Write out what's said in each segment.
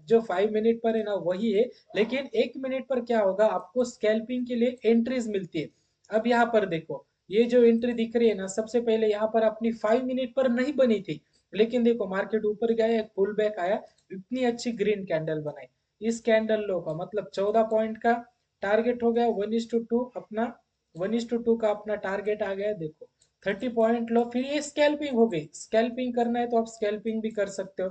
जो 5 मिनट पर है ना वही है, लेकिन 1 मिनट पर क्या होगा, आपको स्कैल्पिंग के लिए एंट्रीज मिलती है। अब यहाँ पर देखो, ये जो एंट्री दिख रही है ना, सबसे पहले यहाँ पर अपनी 5 मिनट पर नहीं बनी थी, लेकिन देखो मार्केट ऊपर गया, एक पुल बैक आया, इतनी अच्छी ग्रीन कैंडल बनाई। इस कैंडल लो का मतलब 14 पॉइंट का टारगेट हो गया, 1:2 अपना, 1:2 का अपना टारगेट आ गया। देखो 30 पॉइंट लो, फिर ये स्कैल्पिंग हो गई। स्कैल्पिंग करना है तो आप स्कैल्पिंग भी कर सकते हो।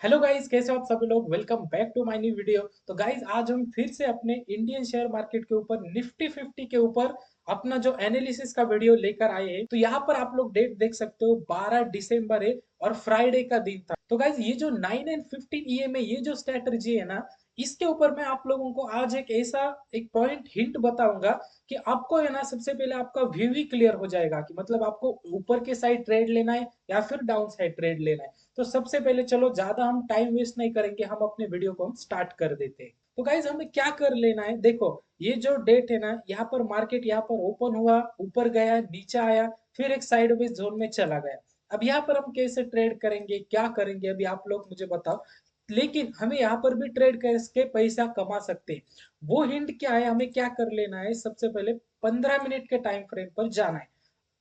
हेलो गाइस, कैसे हो आप सभी लोग, welcome back to my new video. तो गाइस आज हम फिर से अपने इंडियन शेयर मार्केट के ऊपर निफ्टी 50 के ऊपर अपना जो एनालिसिस का वीडियो लेकर आए हैं। तो यहाँ पर आप लोग डेट देख सकते हो, 12 दिसंबर है और फ्राइडे का दिन था। तो गाइस ये जो 9 एंड 15 ईएमए, ये जो स्ट्रेटजी है ना, इसके ऊपर मैं आप लोगों को आज एक ऐसा एक पॉइंट हिंट बताऊंगा कि आपको है ना, सबसे पहले आपका व्यू ही क्लियर हो जाएगा कि मतलब आपको ऊपर के साइड ट्रेड लेना है या फिर डाउन साइड ट्रेड लेना है। तो सबसे पहले चलो ज्यादा हम टाइम वेस्ट नहीं करेंगे, हम अपने वीडियो को हम स्टार्ट कर देते हैं। तो गाइज हमें क्या कर लेना है, देखो ये जो डेट है ना, यहाँ पर मार्केट यहाँ पर ओपन हुआ, ऊपर गया, नीचे आया, फिर एक साइडवेज जोन में चला गया। अब यहाँ पर हम कैसे ट्रेड करेंगे, क्या करेंगे, अभी आप लोग मुझे बताओ। लेकिन हमें यहाँ पर भी ट्रेड करके पैसा कमा सकते हैं। वो हिंट क्या है, हमें क्या कर लेना है, सबसे पहले 15 मिनट के टाइम फ्रेम पर जाना है।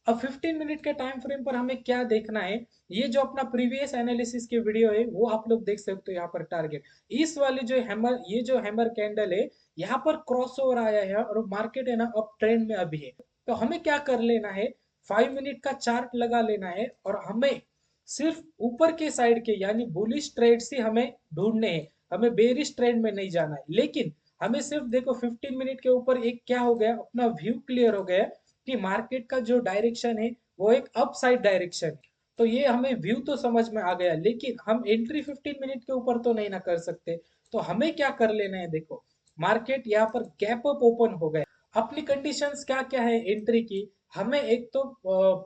अब 15 मिनट के टाइम फ्रेम पर हमें क्या देखना है, ये जो अपना प्रीवियस एनालिसिस की वीडियो है वो आप लोग देख सकते हो। यहाँ पर टारगेट, इस वाली जो हैमर, ये जो हैमर कैंडल है, यहाँ पर क्रॉस ओवर आया है और मार्केट है ना अप ट्रेंड में अभी है। तो हमें क्या कर लेना है, 5 मिनट का चार्ट लगा लेना है और हमें सिर्फ ऊपर के साइड के यानी बुलिश ट्रेड से हमें ढूंढने हैं। हमें बेरिश ट्रेंड में नहीं जाना है, लेकिन हमें सिर्फ देखो 15 मिनट के ऊपर एक क्या हो गया, अपना व्यू क्लियर हो गया कि मार्केट का जो डायरेक्शन है वो एक अपसाइड डायरेक्शन है। तो ये हमें व्यू तो समझ में आ गया, लेकिन हम एंट्री 15 मिनट के ऊपर तो नहीं ना कर सकते। तो हमें क्या कर लेना है, देखो मार्केट यहाँ पर गैप अप ओपन हो गया। अपनी कंडीशंस क्या क्या है एंट्री की, हमें एक तो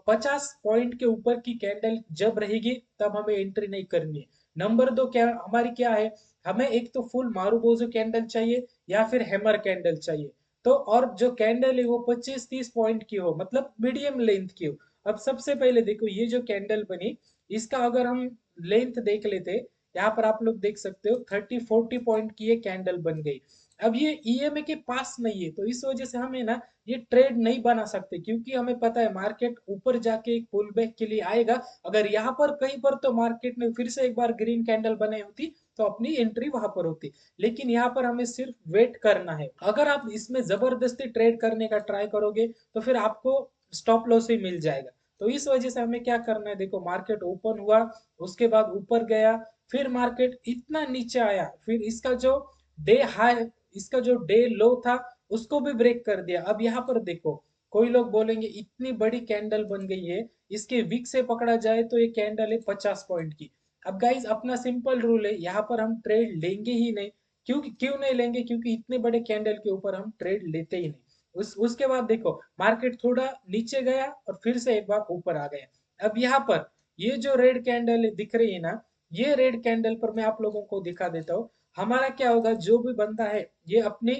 50 पॉइंट के ऊपर की कैंडल जब रहेगी तब हमें एंट्री नहीं करनी है। नंबर दो क्या हमारी क्या है, हमें एक तो फुल मारूबोजो कैंडल चाहिए या फिर हैमर कैंडल चाहिए। तो और जो कैंडल है वो 25-30 पॉइंट की हो, मतलब मीडियम लेंथ की हो। अब सबसे पहले देखो ये जो कैंडल बनी, इसका अगर हम लेंथ देख लेते, यहाँ पर आप लोग देख सकते हो 30-40 पॉइंट की ये कैंडल बन गई। अब ये ईएमए के पास नहीं है, तो इस वजह से हमें ना ये ट्रेड नहीं बना सकते, क्योंकि हमें पता है मार्केट ऊपर जाके एक पुल बैक के लिए आएगा। अगर यहाँ पर कहीं पर तो मार्केट ने फिर से एक बार ग्रीन कैंडल बनाई होती तो अपनी एंट्री वहां पर होती। लेकिन यहाँ पर हमें सिर्फ वेट करना है। अगर आप इसमें जबरदस्ती ट्रेड करने का ट्राई करोगे तो फिर आपको स्टॉप लॉस ही मिल जाएगा। तो इस वजह से हमें क्या करना है, देखो मार्केट ओपन हुआ, उसके बाद ऊपर गया, फिर मार्केट इतना नीचे आया, फिर इसका जो डे हाई, इसका जो डे लो था उसको भी ब्रेक कर दिया। अब यहाँ पर देखो, कोई लोग बोलेंगे इतनी बड़ी कैंडल बन गई है, इसके विक से पकड़ा जाए तो ये कैंडल है 50 पॉइंट की। अब गाइज अपना सिंपल रूल है, यहाँ पर हम ट्रेड लेंगे ही नहीं। क्यों नहीं लेंगे, क्योंकि इतने बड़े कैंडल के ऊपर हम ट्रेड लेते ही नहीं। उसके बाद देखो मार्केट थोड़ा नीचे गया और फिर से एक बार ऊपर आ गया। अब यहाँ पर ये जो रेड कैंडल दिख रही है ना, ये रेड कैंडल पर मैं आप लोगों को दिखा देता हूँ। हमारा क्या होगा, जो भी बंदा है ये अपनी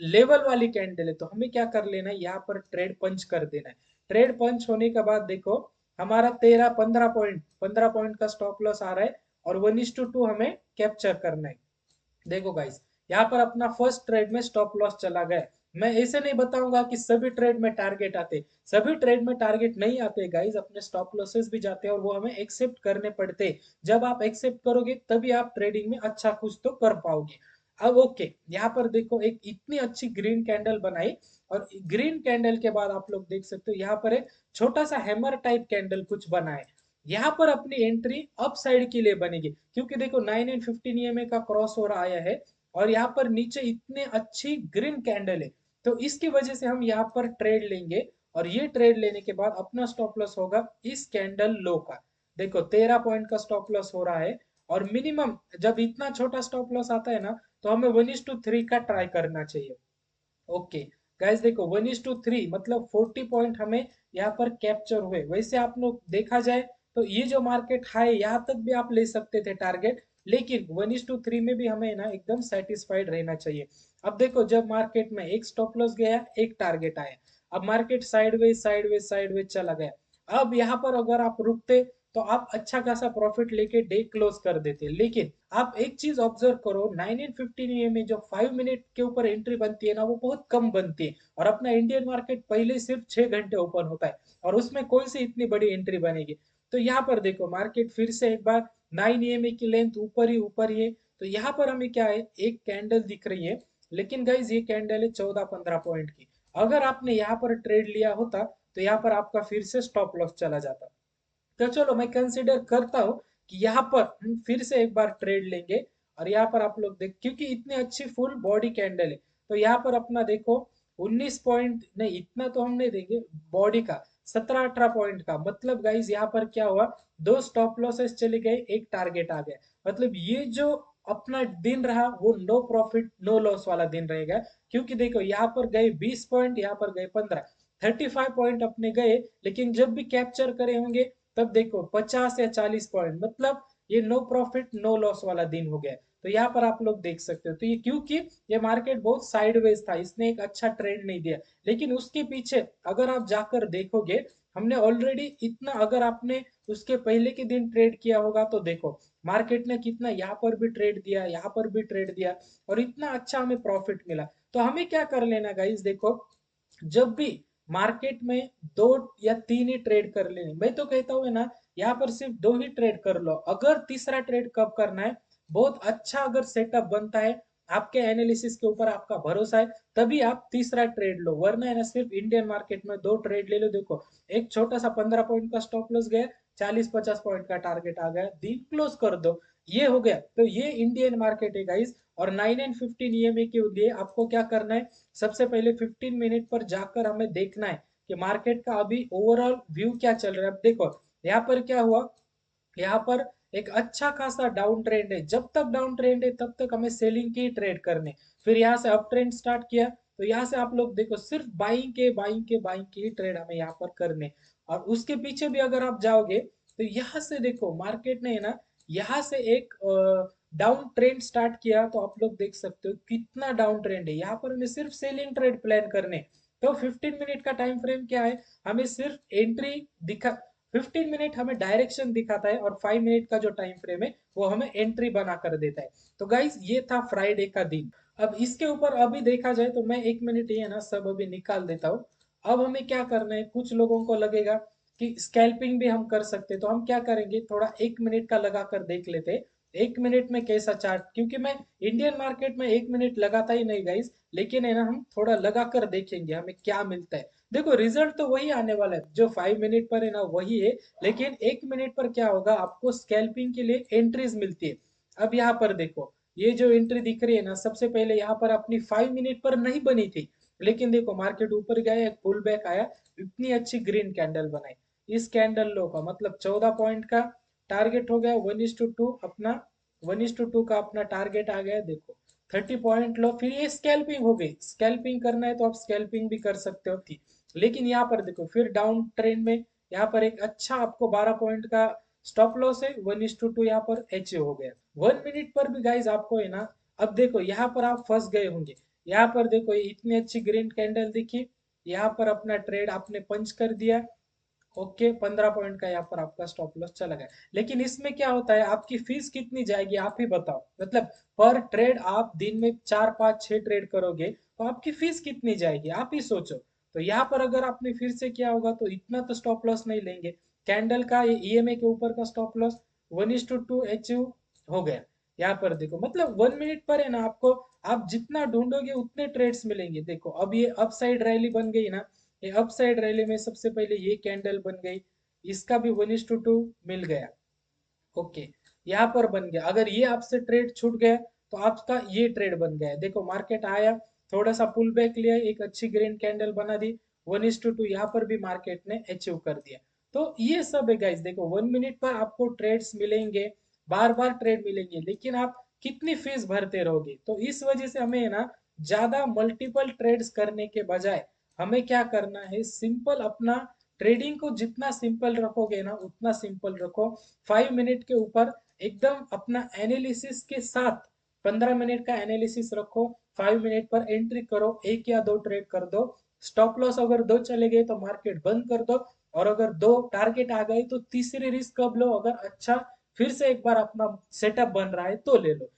लेवल वाली कैंडल है, तो हमें क्या कर लेना है, यहाँ पर ट्रेड पंच कर देना है। ट्रेड पंच होने के बाद देखो हमारा 15 पॉइंट का स्टॉप लॉस आ रहा है और 1:2 हमें कैप्चर करना है। देखो गाइस, यहाँ पर अपना फर्स्ट ट्रेड में स्टॉप लॉस चला गया। मैं ऐसे नहीं बताऊंगा कि सभी ट्रेड में टारगेट आते, सभी ट्रेड में टारगेट नहीं आते गाइस, अपने स्टॉप लॉसेस भी जाते हैं और वो हमें एक्सेप्ट करने पड़ते। जब आप एक्सेप्ट करोगे तभी आप ट्रेडिंग में अच्छा कुछ तो कर पाओगे। अब ओके, यहाँ पर देखो एक इतनी अच्छी ग्रीन कैंडल बनाई, और ग्रीन कैंडल के बाद आप लोग देख सकते हो यहाँ पर एक छोटा सा हैमर टाइप कैंडल कुछ बना है। यहाँ पर अपनी एंट्री अप साइड के लिए बनेगी, क्योंकि देखो 9 एंड 15 ईएमए का क्रॉस ओवर आया है और यहाँ पर नीचे इतने अच्छी ग्रीन कैंडल है। तो इसकी वजह से हम यहाँ पर ट्रेड लेंगे और ये ट्रेड लेने के बाद अपना स्टॉप लॉस होगा इस कैंडल लो का। देखो 13 पॉइंट का स्टॉप लॉस हो रहा है, और मिनिमम जब इतना छोटा स्टॉप लॉस आता है ना, तो हमें 1:3 का ट्राई करना चाहिए। ओके गाइस, देखो 1:3 मतलब 40 पॉइंट हमें यहाँ पर कैप्चर हुए। वैसे आप लोग देखा जाए तो ये जो मार्केट हाई यहाँ तक भी आप ले सकते थे टारगेट, लेकिन 1:3 में भी हमें ना एकदम सेटिस्फाइड रहना चाहिए। अब देखो जब मार्केट में एक स्टॉप लॉस गया, एक टारगेट आया, अब मार्केट साइडवेज साइडवेज साइडवेज चला गया। अब यहाँ पर अगर आप रुकते तो आप अच्छा खासा प्रॉफिट लेके डे क्लोज कर देते। लेकिन आप एक चीज ऑब्जर्व करो, 9 and 15 में जो 5 मिनट के ऊपर एंट्री बनती है ना, वो बहुत कम बनती है। और अपना इंडियन मार्केट पहले सिर्फ 6 घंटे ओपन होता है, और उसमें कौन सी इतनी बड़ी एंट्री बनेगी। तो यहाँ पर देखो मार्केट फिर से एक बार 9 EMA की लेंथ ऊपर ही है। तो यहाँ पर हमें क्या है, एक कैंडल दिख रही है, लेकिन गाइज ये कैंडल है 14-15 पॉइंट की। अगर आपने यहाँ पर ट्रेड लिया होता तो यहाँ पर आपका फिर से स्टॉप लॉस चला जाता। तो चलो मैं कंसिडर करता हूँ कि यहाँ पर हम फिर से एक बार ट्रेड लेंगे। और यहाँ पर आप लोग देख, क्योंकि इतनी अच्छी फुल बॉडी कैंडल है, तो यहाँ पर अपना देखो 19 पॉइंट नहीं, इतना तो हम नहीं देंगे बॉडी का, 17-18 पॉइंट का। मतलब गाइज यहाँ पर क्या हुआ, दो स्टॉप लॉसेस चले गए, एक टारगेट आ गया। मतलब ये जो अपना दिन रहा वो नो प्रॉफिट नो लॉस वाला दिन रहेगा। क्योंकि देखो यहाँ पर गए 20 पॉइंट, यहाँ पर गए 15, 35 पॉइंट अपने गए। लेकिन जब भी कैप्चर करे होंगे तब देखो 50 या 40 पॉइंट, मतलब ये नो प्रॉफिट नो लॉस वाला दिन हो गया। तो यहाँ पर आप लोग देख सकते हो, तो ये क्योंकि ये मार्केट बहुत साइडवेज था, इसने एक अच्छा ट्रेंड नहीं दिया। लेकिन उसके पीछे अगर आप जाकर देखोगे, हमने ऑलरेडी इतना, अगर आपने उसके पहले के दिन ट्रेड किया होगा तो देखो मार्केट ने कितना यहाँ पर भी ट्रेड दिया, यहाँ पर भी ट्रेड दिया, और इतना अच्छा हमें प्रॉफिट मिला। तो हमें क्या कर लेना गाइस, देखो जब भी मार्केट में दो या तीन ही ट्रेड कर लेने, मैं तो कहता हूँ ना, यहाँ पर सिर्फ दो ही ट्रेड कर लो। अगर तीसरा ट्रेड कब करना है, बहुत अच्छा अगर सेटअप बनता है, आपके एनालिसिस के ऊपर आपका भरोसा है, तभी आप तीसरा ट्रेड लो। वरना है ना, सिर्फ इंडियन मार्केट में दो ट्रेड ले लो, देखो एक छोटा सा 15 पॉइंट का स्टॉप लॉस गया, 40-50 पॉइंट का टारगेट आ गया, दिन क्लोज कर दो, ये हो गया। तो ये इंडियन मार्केट है गाइस। और 9 and 15 EMA के लिए आपको क्या करना है, सबसे पहले 15 मिनट पर जाकर हमें देखना है कि मार्केट का अभी ओवरऑल व्यू क्या चल रहा है। अब देखो यहाँ पर क्या हुआ, यहाँ पर एक अच्छा खासा डाउन ट्रेंड है। जब तक डाउन ट्रेंड है तब तक हमें सेलिंग की ट्रेड करने। फिर यहाँ से अप ट्रेंड स्टार्ट किया, तो यहाँ से आप लोग देखो सिर्फ बाइंग के ही ट्रेड हमें यहाँ पर करने। और उसके पीछे भी अगर आप जाओगे तो यहाँ से देखो मार्केट ने है ना, यहाँ से एक डाउन ट्रेंड स्टार्ट किया, तो आप लोग देख सकते हो कितना डाउन ट्रेंड है। यहाँ पर हमें सिर्फ सेलिंग ट्रेड प्लान करने। तो 15 मिनट का टाइम फ्रेम क्या है, हमें सिर्फ एंट्री दिखा, 15 मिनट हमें डायरेक्शन दिखाता है, और 5 मिनट का जो टाइम फ्रेम है वो हमें एंट्री बना कर देता है। तो गाइस ये था फ्राइडे का दिन। अब इसके ऊपर अभी देखा जाए तो मैं 1 मिनट ये ना सब अभी निकाल देता हूँ। अब हमें क्या करना है, कुछ लोगों को लगेगा कि स्कैल्पिंग भी हम कर सकते हैं, तो हम क्या करेंगे, थोड़ा 1 मिनट का लगा कर देख लेते हैं। 1 मिनट में कैसा चार्ट, क्योंकि मैं इंडियन मार्केट में 1 मिनट लगाता ही नहीं गाइस, लेकिन है ना हम थोड़ा लगा कर देखेंगे हमें क्या मिलता है। देखो रिजल्ट तो वही आने वाला है जो 5 मिनट पर है ना, वही है। लेकिन 1 मिनट पर क्या होगा, आपको स्कैल्पिंग के लिए एंट्रीज मिलती है। अब यहाँ पर देखो ये जो एंट्री दिख रही है ना, सबसे पहले यहाँ पर अपनी 5 मिनट पर नहीं बनी थी, लेकिन देखो मार्केट ऊपर गया, एक पुल बैक आया, इतनी अच्छी ग्रीन कैंडल बनाई। इस कैंडल लो का मतलब 14 पॉइंट का टारगेट हो गया, 1:2 अपना, 1:2 का अपना टारगेट आ गया। देखो 30 पॉइंट लो, फिर ये स्कैल्पिंग हो गई। स्कैल्पिंग करना है तो आप स्कैल्पिंग भी कर सकते हो थी। लेकिन यहाँ पर देखो फिर डाउन ट्रेंड में, यहाँ पर एक अच्छा आपको 12 पॉइंट का स्टॉप लॉस है, 1:2 यहाँ पर एच हो गया। 1 मिनट पर भी गाइज आपको है ना, अब देखो यहाँ पर आप फंस गए होंगे। यहाँ पर देखो ये इतनी अच्छी ग्रीन कैंडल दिखी, यहाँ पर अपना ट्रेड आपने पंच कर दिया, ओके 15 पॉइंट का यहाँ पर आपका स्टॉप लॉस चला गया। लेकिन इसमें क्या होता है, आपकी फीस कितनी जाएगी आप ही बताओ। मतलब पर ट्रेड आप दिन में 4-5-6 ट्रेड करोगे तो आपकी फीस कितनी जाएगी, आप ही सोचो। तो यहाँ पर अगर आपने फिर से किया होगा तो इतना तो स्टॉप लॉस नहीं लेंगे। कैंडल का ये ईएमए के ऊपर का स्टॉप लॉस 1:2 अचीव हो गया। यहाँ पर देखो मतलब 1 मिनट पर है ना, आपको आप जितना ढूंढोगे उतने ट्रेड्स मिलेंगे। देखो अब ये अप साइड रैली बन गई ना, ये अप साइड रैली में सबसे पहले ये कैंडल बन गई, इसका भी 1:2 मिल गया, ओके यहाँ पर बन गया। अगर ये आपसे ट्रेड छूट गया तो आपका ये ट्रेड बन गया। देखो मार्केट आया, थोड़ा सा पुल बैक लिया, एक अच्छी ग्रीन कैंडल बना दी, 1:2 यहाँ पर भी मार्केट ने अचीव कर दिया। तो ये सब है गाइस, देखो 1 मिनट पर आपको ट्रेड्स मिलेंगे, बार बार ट्रेड मिलेंगे, लेकिन आप कितनी फीस भरते रहोगे। तो इस वजह से हमें ना ज्यादा मल्टीपल ट्रेड्स करने के बजाय हमें क्या करना है, सिंपल अपना ट्रेडिंग को जितना सिंपल रखोगे ना उतना सिंपल रखो। 5 मिनट के ऊपर एकदम अपना एनालिसिस के साथ 15 मिनट का एनालिसिस रखो, 5 मिनट पर एंट्री करो, एक या दो ट्रेड कर दो, स्टॉप लॉस अगर दो चले गए तो मार्केट बंद कर दो, और अगर दो टारगेट आ गए तो तीसरी रिस्क कब लो, अगर अच्छा फिर से एक बार अपना सेटअप बन रहा है तो ले लो।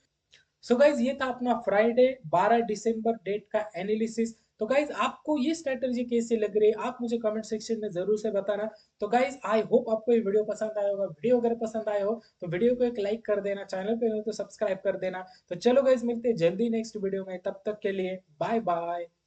सो गाइज ये था अपना फ्राइडे 12 दिसंबर डेट का एनालिसिस। तो गाइज आपको ये स्ट्रेटजी कैसी लग रही है आप मुझे कमेंट सेक्शन में जरूर से बताना। तो गाइज आई होप आपको ये वीडियो पसंद आया होगा। वीडियो अगर पसंद आया हो तो वीडियो को एक लाइक कर देना, चैनल पे हो तो सब्सक्राइब कर देना। तो चलो गाइज मिलते हैं जल्दी नेक्स्ट वीडियो में, तब तक के लिए बाय बाय।